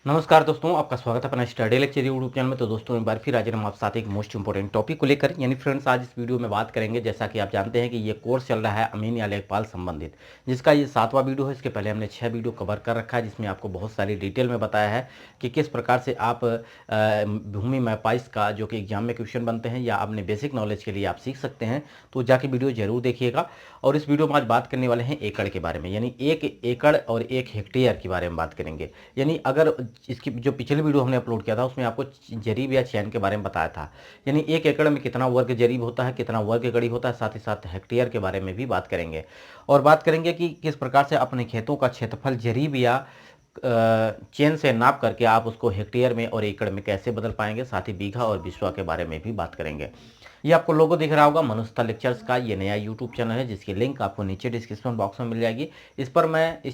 नमस्कार दोस्तों, आपका स्वागत है अपना स्टडी लेक्चर यूट्यूब चैनल में। तो दोस्तों एक बार फिर हाजिर हम आप साथ एक मोस्ट इंपॉर्टेंट टॉपिक को लेकर, यानी फ्रेंड्स आज इस वीडियो में बात करेंगे। जैसा कि आप जानते हैं कि ये कोर्स चल रहा है अमीन या लेखपाल संबंधित, जिसका ये 7वां वीडियो है। इसके पहले हमने 6 वीडियो कवर कर रखा है, जिसमें आपको बहुत सारी डिटेल में बताया है कि किस प्रकार से आप भूमि मैपाइस का जो कि एग्जाम में क्वेश्चन बनते हैं या अपने बेसिक नॉलेज के लिए आप सीख सकते हैं। तो जाके वीडियो जरूर देखिएगा। और इस वीडियो में आज बात करने वाले हैं एकड़ के बारे में, यानी 1 एकड़ और 1 हेक्टेयर के बारे में बात करेंगे। यानी अगर इसकी जो पिछले वीडियो हमने अपलोड किया था उसमें आपको जरीब या चैन के बारे में बताया था, यानी 1 एकड़ में कितना वर्ग जरीब होता है, कितना वर्ग कड़ी होता है, साथ ही साथ हेक्टेयर के बारे में भी बात करेंगे। और बात करेंगे कि किस प्रकार से अपने खेतों का क्षेत्रफल जरीब या चेन से नाप करके आप उसको हेक्टेयर में और एकड़ में कैसे बदल पाएंगे। साथ ही बीघा और बिस्वा के बारे में भी बात करेंगे। ये आपको लोगो दिख रहा होगा मनुष्यता लेक्चर्स का, ये नया यूट्यूब चैनल है जिसकी लिंक आपको नीचे डिस्क्रिप्शन बॉक्स में मिल जाएगी। इस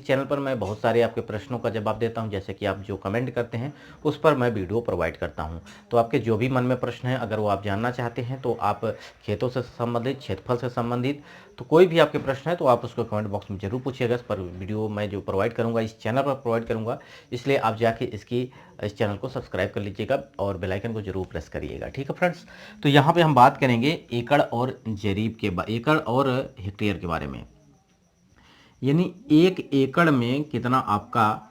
चैनल पर मैं बहुत सारे आपके प्रश्नों का जवाब देता हूं, जैसे कि आप जो कमेंट करते हैं उस पर मैं वीडियो प्रोवाइड करता हूं। तो आपके जो भी मन में प्रश्न है, अगर वो आप जानना चाहते हैं तो आप खेतों से संबंधित, क्षेत्रफल से संबंधित, तो कोई भी आपके प्रश्न है तो आप उसको कमेंट बॉक्स में जरूर पूछिएगा। इस पर वीडियो मैं जो प्रोवाइड करूँगा इस चैनल पर प्रोवाइड करूँगा, इसलिए आप जाके इस चैनल को सब्सक्राइब कर लीजिएगा और बेल आइकन को जरूर प्रेस करिएगा। ठीक है फ्रेंड्स, तो यहाँ पे हम बात करेंगे एकड़ और एकड़ और हेक्टेयर के बारे में। यानी 1 एकड़ में कितना आपका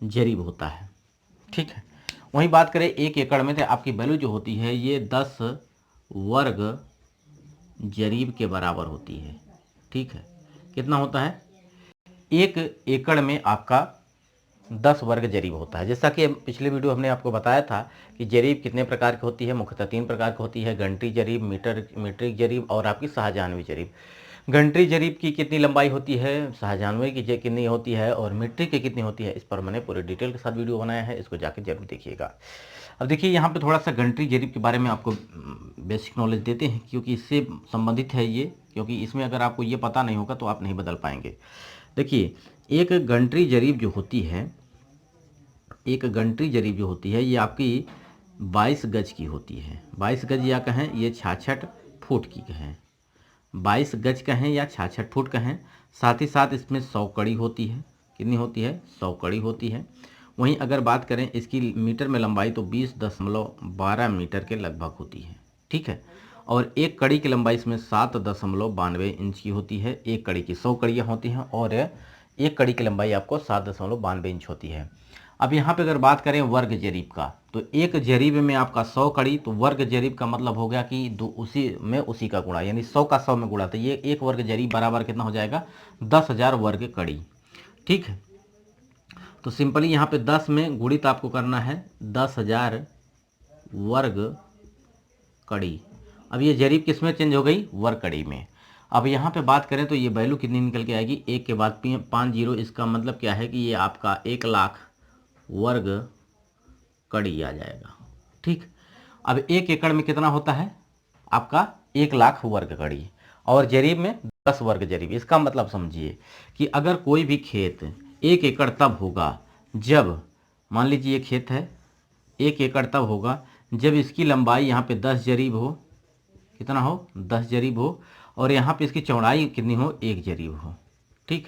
जरीब होता है। ठीक है, वहीं बात करें 1 एकड़ में तो आपकी वैल्यू जो होती है ये 10 वर्ग जरीब के बराबर होती है। ठीक है, कितना होता है? 1 एकड़ में आपका 10 वर्ग जरीब होता है। जैसा कि पिछले वीडियो हमने आपको बताया था कि जरीब कितने प्रकार की होती है, मुख्यतः 3 प्रकार की होती है: घंटी जरीब, मीट्रिक जरीब और आपकी शाहजहानवी जरीब। घंटी जरीब की कितनी लंबाई होती है, शाहजहानवी की कितनी होती है और मीट्रिक की कितनी होती है, इस पर मैंने पूरे डिटेल के साथ वीडियो बनाया है, इसको जाके जरूर देखिएगा। अब देखिए यहाँ पे थोड़ा सा घंटी जरीब के बारे में आपको बेसिक नॉलेज देते हैं, क्योंकि इससे संबंधित है ये, क्योंकि इसमें अगर आपको ये पता नहीं होगा तो आप नहीं बदल पाएंगे। देखिए, एक घंटी जरीब जो होती है, एक घंटी जरीब जो होती है ये आपकी 22 गज की होती है। 22 गज या कहें ये 66 फुट की कहें, 22 गज कहें या 66 फुट कहें। साथ ही साथ इसमें 100 कड़ी होती है। कितनी होती है? 100 कड़ी होती है। वहीं अगर बात करें इसकी मीटर में लंबाई तो 20.12 मीटर के लगभग होती है। ठीक है, और एक कड़ी की लंबाई इसमें 7.92 इंच की होती है। एक कड़ी की 100 कड़ियाँ होती हैं और एक कड़ी की लंबाई आपको 7.92 इंच होती है। अब यहाँ पे अगर बात करें वर्ग जरीब का, तो एक जरीब में आपका 100 कड़ी, तो वर्ग जरीब का मतलब हो गया कि उसी का गुणा, यानी 100 का 100 में गुणा, तो ये एक वर्ग जरीब बराबर कितना हो जाएगा? 10,000 वर्ग कड़ी। ठीक है, तो सिंपली यहाँ पे 10 में गुणित आपको करना है 10,000 वर्ग कड़ी। अब ये जरीब किस में चेंज हो गई? वर्ग कड़ी में। अब यहाँ पे बात करें तो ये वैल्यू कितनी निकल के आएगी? 1 के बाद 5 जीरो, इसका मतलब क्या है कि ये आपका 1,00,000 वर्ग कड़ी आ जाएगा। ठीक, अब 1 एकड़ में कितना होता है आपका? 1,00,000 वर्ग कड़ी, और जरीब में 10 वर्ग जरीब। इसका मतलब समझिए कि अगर कोई भी खेत 1 एकड़ तब होगा जब, मान लीजिए ये खेत है, 1 एकड़ तब होगा जब इसकी लंबाई यहाँ पे 10 जरीब हो। कितना हो? 10 जरीब हो। और यहाँ पे इसकी चौड़ाई कितनी हो? 1 जरीब हो। ठीक,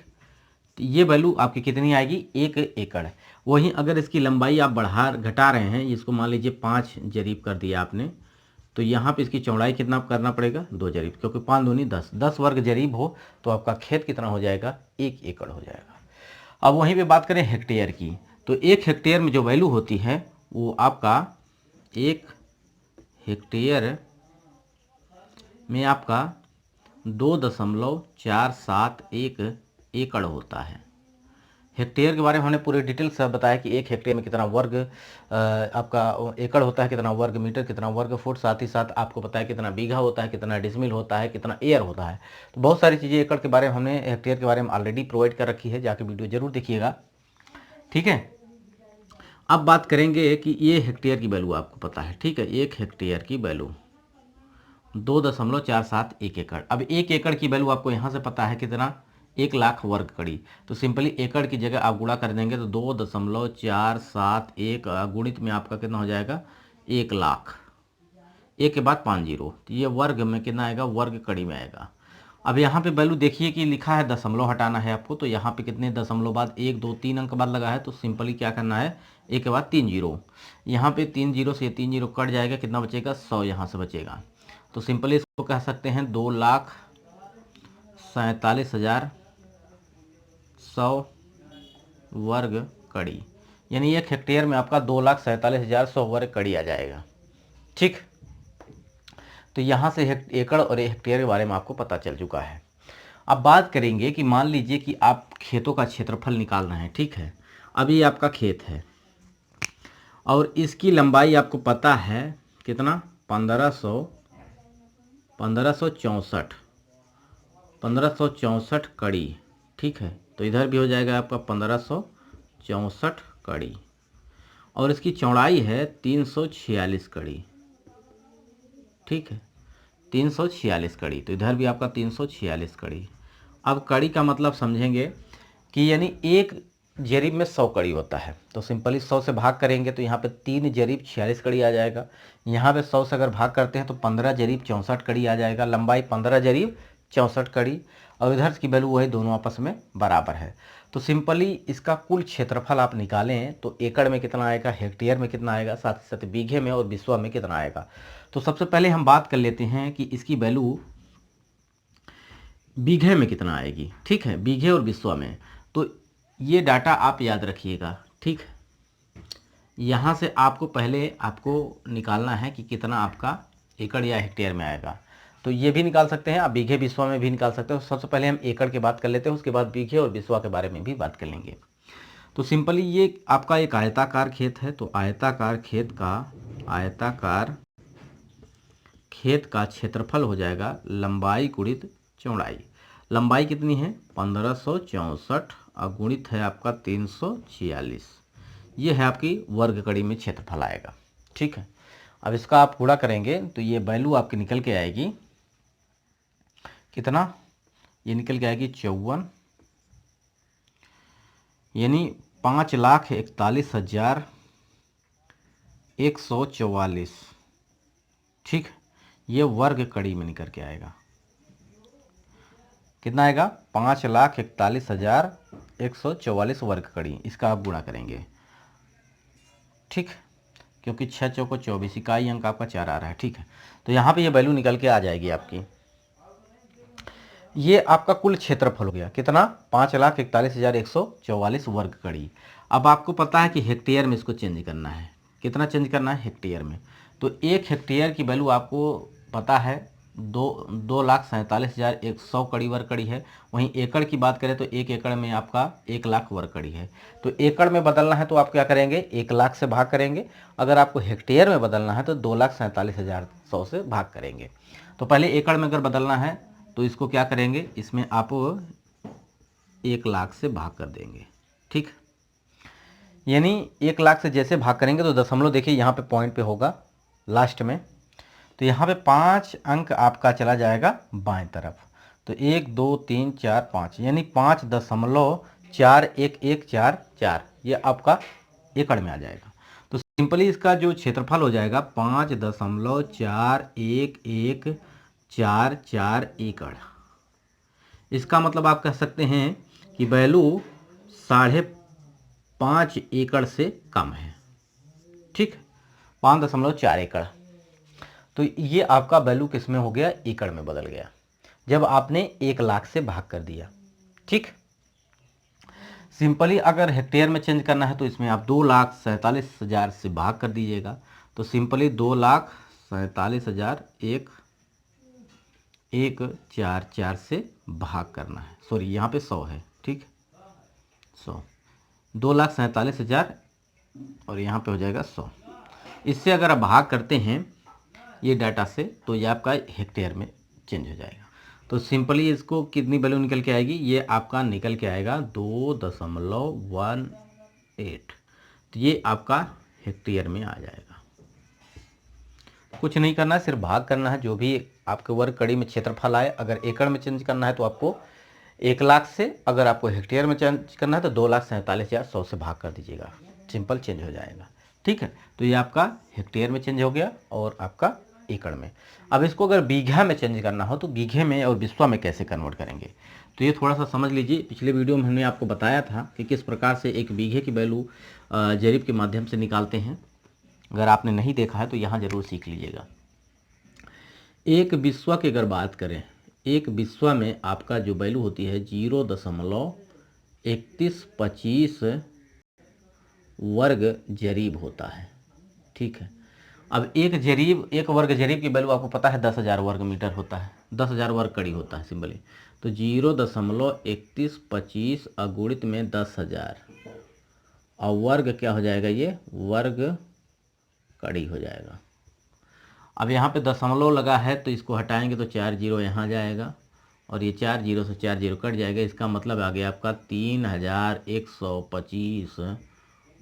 तो ये वैल्यू आपकी कितनी आएगी? 1 एकड़। वहीं अगर इसकी लंबाई आप घटा रहे हैं, इसको मान लीजिए 5 जरीब कर दिया आपने, तो यहाँ पे इसकी चौड़ाई कितना करना पड़ेगा? 2 जरीब, क्योंकि 5 दूनी 10, 10 वर्ग जरीब हो तो आपका खेत कितना हो जाएगा? 1 एकड़ हो जाएगा। अब वहीं पे बात करें हेक्टेयर की, तो 1 हेक्टेयर में जो वैल्यू होती है वो आपका 1 हेक्टेयर में आपका 2.471 एकड़ होता है। हेक्टेयर के बारे में हमने पूरे डिटेल से बताया कि 1 हेक्टेयर में कितना वर्ग आपका एकड़ होता है, कितना वर्ग मीटर, कितना वर्ग फुट। साथ ही साथ आपको पता है कितना बीघा होता है, कितना डिसमिल होता है, कितना एयर होता है। तो बहुत सारी चीज़ें एकड़ के बारे में हमने, हेक्टेयर के बारे में ऑलरेडी प्रोवाइड कर रखी है, जाके वीडियो जरूर देखिएगा। ठीक है, अब बात करेंगे कि ये हेक्टेयर की वैल्यू आपको पता है। ठीक है, 1 हेक्टेयर की वैल्यू 2.471 एकड़। अब 1 एकड़ की वैल्यू आपको यहाँ से पता है कितना? 1,00,000 वर्ग कड़ी। तो सिंपली एकड़ की जगह आप गुणा कर देंगे तो 2.471 गुणित में आपका कितना हो जाएगा? 1,00,000। 1 के बाद 5 जीरो, तो ये वर्ग में कितना आएगा? वर्ग कड़ी में आएगा। अब यहाँ पे वैल्यू देखिए कि लिखा है दशमलव हटाना है आपको, तो यहाँ पे कितने दशमलव बाद 1 2 3 अंक बाद लगा है, तो सिंपली क्या करना है, एक के बाद 3 जीरो, यहाँ पे 3 जीरो से 3 जीरो कट जाएगा, कितना बचेगा 100 यहाँ से बचेगा। तो सिंपली इसको कह सकते हैं 2,47,100 वर्ग कड़ी, यानी 1 हेक्टेयर में आपका 2,47,100 वर्ग कड़ी आ जाएगा। ठीक, तो यहाँ से एकड़ और हेक्टेयर के बारे में आपको पता चल चुका है। अब बात करेंगे कि मान लीजिए कि आप खेतों का क्षेत्रफल निकाल रहे हैं। ठीक है, अभी आपका खेत है और इसकी लंबाई आपको पता है कितना, 1564 कड़ी। ठीक है, तो इधर भी हो जाएगा आपका 1564 कड़ी, और इसकी चौड़ाई है 346 कड़ी। ठीक है, 346 कड़ी, तो इधर भी आपका 346 कड़ी। अब कड़ी का मतलब समझेंगे कि यानी एक जरीब में 100 कड़ी होता है, तो सिंपली 100 से भाग करेंगे तो यहाँ पे 3 जरीब 46 कड़ी आ जाएगा। यहाँ पे 100 से अगर भाग करते हैं तो 15 जरीब 64 कड़ी आ जाएगा, लंबाई 15 जरीब 64 कड़ी, और इधर की वैल्यू वही, दोनों आपस में बराबर है। तो सिंपली इसका कुल क्षेत्रफल आप निकालें तो एकड़ में कितना आएगा, हेक्टेयर में कितना आएगा, साथ ही साथ बीघे में और बिस्वा में कितना आएगा। तो सबसे पहले हम बात कर लेते हैं कि इसकी वैल्यू बीघे में कितना आएगी। ठीक है, बीघे और बिस्वा में, तो ये डाटा आप याद रखिएगा। ठीक, यहाँ से आपको पहले आपको निकालना है कि कितना आपका एकड़ या हेक्टेयर में आएगा। तो ये भी निकाल सकते हैं आप, बीघे बिस्वा में भी निकाल सकते हो। सबसे पहले हम एकड़ की बात कर लेते हैं, उसके बाद बीघे और बिस्वा के बारे में भी बात कर लेंगे। तो सिंपली ये आपका एक आयताकार खेत है, तो आयताकार खेत का क्षेत्रफल हो जाएगा लंबाई गुणित चौड़ाई। लंबाई कितनी है 1564 और गुणित है आपका 346, ये है आपकी वर्ग कड़ी में क्षेत्रफल आएगा। ठीक है, अब इसका आप गुणा करेंगे तो ये वैल्यू आपकी निकल के आएगी कितना, ये निकल के आएगी 54, यानी 5,41,144। ठीक, ये वर्ग कड़ी में निकल के आएगा, कितना आएगा 5,41,144 वर्ग कड़ी। इसका आप गुणा करेंगे। ठीक, क्योंकि 6 चौको 24, इकाई अंक आपका 4 आ रहा है। ठीक है, तो यहाँ पे ये वैल्यू निकल के आ जाएगी आपकी। ये आपका कुल क्षेत्रफल हो गया कितना, 5,41,144 वर्ग कड़ी। अब आपको पता है कि हेक्टेयर में इसको चेंज करना है, कितना चेंज करना है हेक्टेयर में। तो 1 हेक्टेयर की वैल्यू आपको पता है 2,47,100 कड़ी वर्ग कड़ी है। वहीं एकड़ की बात करें तो 1 एकड़ में आपका 1 लाख वर्ग कड़ी है। तो एकड़ में बदलना है तो आप क्या करेंगे, 1 लाख से भाग करेंगे। अगर आपको हेक्टेयर में बदलना है तो 2,47,100 से भाग करेंगे। तो पहले एकड़ में अगर बदलना है तो इसको क्या करेंगे, इसमें आप 1 लाख से भाग कर देंगे। ठीक, यानी 1 लाख से जैसे भाग करेंगे तो दशमलव देखिए यहाँ पे पॉइंट पे होगा लास्ट में, तो यहाँ पे 5 अंक आपका चला जाएगा बाएं तरफ। तो 1 2 3 4 5, यानी 5.4114, ये आपका एकड़ में आ जाएगा। तो सिंपली इसका जो क्षेत्रफल हो जाएगा 5.4114 एकड़। इसका मतलब आप कह सकते हैं कि वैल्यू 5.5 एकड़ से कम है। ठीक, 5.4 एकड़। तो ये आपका वैल्यू किस में हो गया, एकड़ में बदल गया जब आपने 1 लाख से भाग कर दिया। ठीक, सिंपली अगर हेक्टेयर में चेंज करना है तो इसमें आप 2,47,000 से भाग कर दीजिएगा। तो सिंपली 2,47,144 से भाग करना है, सॉरी यहाँ पे 100 है। ठीक, 100, 2,47,000 और यहाँ पे हो जाएगा 100। इससे अगर आप भाग करते हैं ये डाटा से तो ये आपका हेक्टेयर में चेंज हो जाएगा। तो सिंपली इसको कितनी वैल्यू निकल के आएगी, ये आपका निकल के आएगा 2.18। तो ये आपका हेक्टेयर में आ जाएगा। कुछ नहीं करना है, सिर्फ भाग करना है। जो भी आपके वर्ग कड़ी में क्षेत्रफल आए, अगर एकड़ में चेंज करना है तो आपको 1 लाख से, अगर आपको हेक्टेयर में चेंज करना है तो 2,47,100 से भाग कर दीजिएगा, सिंपल चेंज हो जाएगा। ठीक है, तो ये आपका हेक्टेयर में चेंज हो गया और आपका एकड़ में। अब इसको अगर बीघा में चेंज करना हो तो बीघे में और बिस्वा में कैसे कन्वर्ट करेंगे, तो ये थोड़ा सा समझ लीजिए। पिछले वीडियो में हमने आपको बताया था कि किस प्रकार से एक बीघे की वैल्यू जरीब के माध्यम से निकालते हैं। अगर आपने नहीं देखा है तो यहाँ ज़रूर सीख लीजिएगा। एक बिस्वा की अगर बात करें, एक बिस्वा में आपका जो वैल्यू होती है 0.3125 वर्ग जरीब होता है। ठीक है, अब एक वर्ग जरीब की वैल्यू आपको पता है 10,000 वर्ग मीटर होता है, 10,000 वर्ग कड़ी होता है सिंपली। तो 0.3125 अगुणित में 10,000 और वर्ग क्या हो जाएगा, ये वर्ग कड़ी हो जाएगा। अब यहाँ पे दशमलव लगा है तो इसको हटाएंगे तो 4 जीरो यहाँ जाएगा और ये 4 जीरो से 4 जीरो कट जाएगा। इसका मतलब आ गया आपका 3,125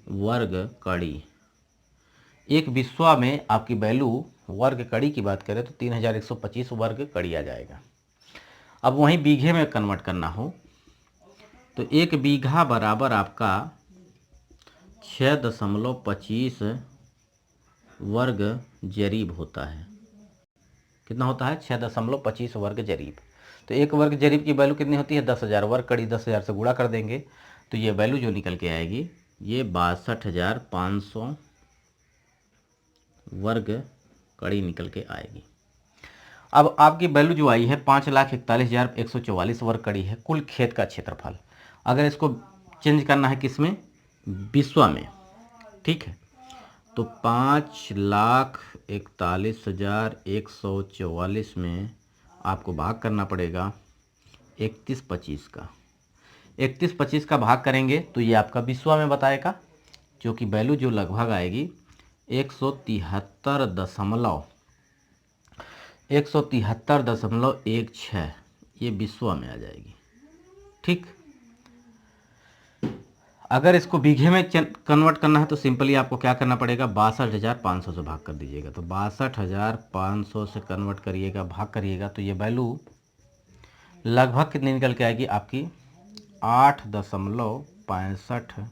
वर्ग कड़ी। एक बिस्वा में आपकी वैल्यू वर्ग कड़ी की बात करें तो 3,125 वर्ग कड़ी आ जाएगा। अब वहीं बीघे में कन्वर्ट करना हो तो एक बीघा बराबर आपका 6.25 वर्ग जरीब होता है। कितना होता है, 6.25 वर्ग जरीब। तो एक वर्ग जरीब की वैल्यू कितनी होती है, 10,000 वर्ग कड़ी 10,000 से गुणा कर देंगे तो ये वैल्यू जो निकल के आएगी ये 62,500 वर्ग कड़ी निकल के आएगी। अब आपकी वैल्यू जो आई है 5,41,144 वर्ग कड़ी है कुल खेत का क्षेत्रफल। अगर इसको चेंज करना है किस में, बिस्वा में, ठीक है, तो 5,41,144 में आपको भाग करना पड़ेगा 3125 का। 3125 का भाग करेंगे तो ये आपका बिस्वा में बताएगा, जो कि वैल्यू जो लगभग आएगी 173.16 ये बिस्वा में आ जाएगी। ठीक, अगर इसको बीघे में कन्वर्ट करना है तो सिंपली आपको क्या करना पड़ेगा, 62,500 से भाग कर दीजिएगा। तो 62,500 से कन्वर्ट करिएगा, भाग करिएगा तो ये वैल्यू लगभग कितनी निकल के आएगी आपकी 8.65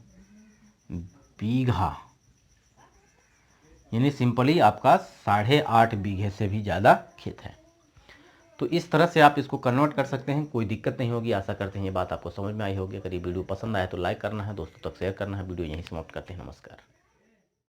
बीघा, यानी सिंपली आपका 8.5 बीघे से भी ज़्यादा खेत है। तो इस तरह से आप इसको कन्वर्ट कर सकते हैं, कोई दिक्कत नहीं होगी। आशा करते हैं ये बात आपको समझ में आई होगी। अगर ये वीडियो पसंद आए तो लाइक करना है, दोस्तों तक शेयर करना है। वीडियो यहीं समाप्त करते हैं। नमस्कार।